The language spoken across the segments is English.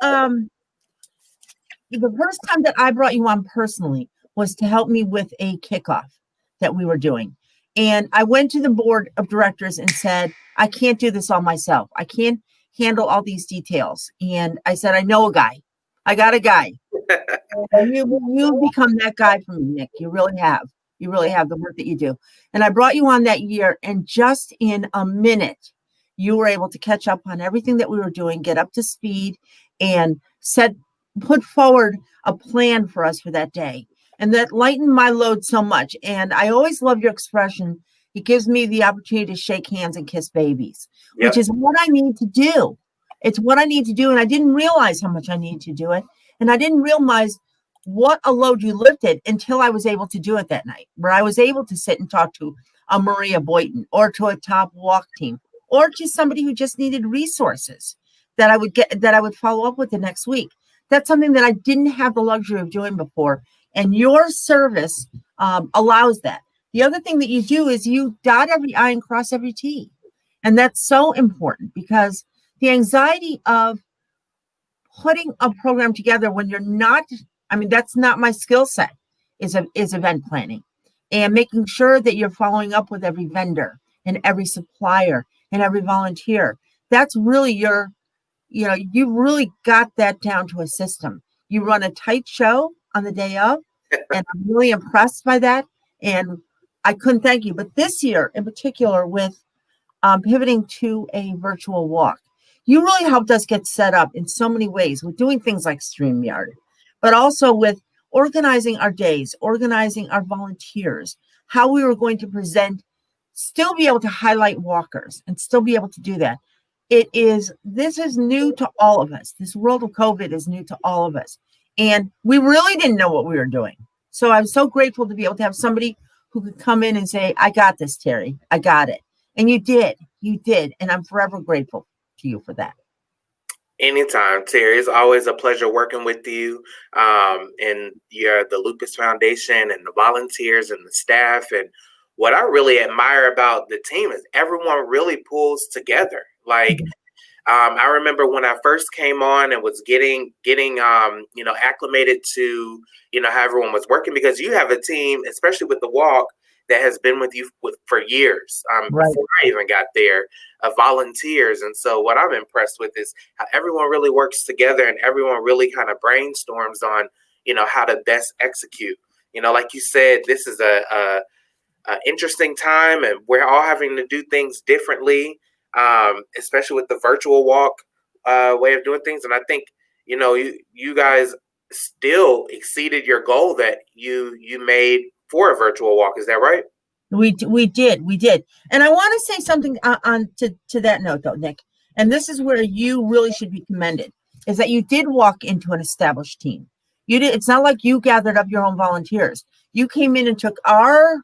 the first time that I brought you on personally was to help me with a kickoff that we were doing. And I went to the board of directors and said, I can't do this all myself. I can't handle all these details. And I said, I know a guy. I got a guy. You've become that guy for me, Nick. You really have. You really have the work that you do. And I brought you on that year, and just in a minute, you were able to catch up on everything that we were doing, get up to speed, and put forward a plan for us for that day. And that lightened my load so much. And I always love your expression. It gives me the opportunity to shake hands and kiss babies, which is what I need to do. It's what I need to do. And I didn't realize how much I needed to do it. And I didn't realize what a load you lifted until I was able to do it that night, where I was able to sit and talk to a Maria Boynton or to a top walk team or to somebody who just needed resources that I would follow up with the next week. That's something that I didn't have the luxury of doing before. And your service allows that. The other thing that you do is you dot every I and cross every T. And that's so important because the anxiety of putting a program together when you're not, that's not my skill set, is event planning and making sure that you're following up with every vendor and every supplier and every volunteer. That's really you really got that down to a system. You run a tight show on the day of, and I'm really impressed by that. And I couldn't thank you. But this year in particular, with pivoting to a virtual walk, you really helped us get set up in so many ways with doing things like StreamYard, but also with organizing our days, organizing our volunteers, how we were going to present, still be able to highlight walkers and still be able to do that. This is new to all of us. This world of COVID is new to all of us. And we really didn't know what we were doing. So I'm so grateful to be able to have somebody who could come in and say, I got this, Terry. I got it. And you did. And I'm forever grateful to you for that. Anytime, Terry. It's always a pleasure working with you and the Lupus Foundation and the volunteers and the staff. And what I really admire about the team is everyone really pulls together. Like, I remember when I first came on and was getting acclimated to, how everyone was working, because you have a team, especially with the walk, that has been with you for years, before I even got there, of volunteers. And so what I'm impressed with is how everyone really works together and everyone really kind of brainstorms on, how to best execute. Like you said, this is a interesting time and we're all having to do things differently, especially with the virtual walk way of doing things. And I think, you guys still exceeded your goal that you made for a virtual walk. Is that right? We did. And I want to say something on to that note, though, Nick. And this is where you really should be commended, is that you did walk into an established team. You did. It's not like you gathered up your own volunteers. You came in and took our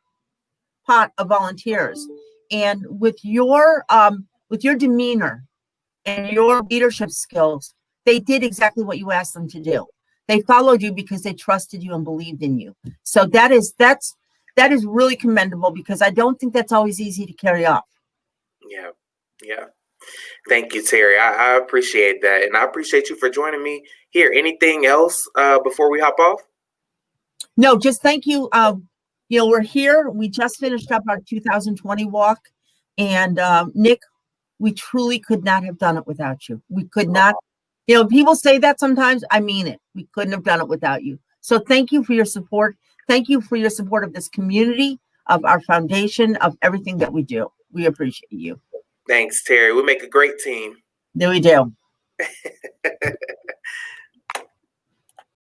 pot of volunteers, and with your demeanor and your leadership skills, they did exactly what you asked them to do. They followed you because they trusted you and believed in you. So that is really commendable, because I don't think that's always easy to carry off. Yeah. Thank you, Terry. I appreciate that. And I appreciate you for joining me here. Anything else before we hop off? No, just thank you. We're here. We just finished up our 2020 walk. And Nick, we truly could not have done it without you. We could not. People say that sometimes. I mean it. We couldn't have done it without you. So thank you for your support. Thank you for your support of this community, of our foundation, of everything that we do. We appreciate you. Thanks, Terry. We make a great team. There we do.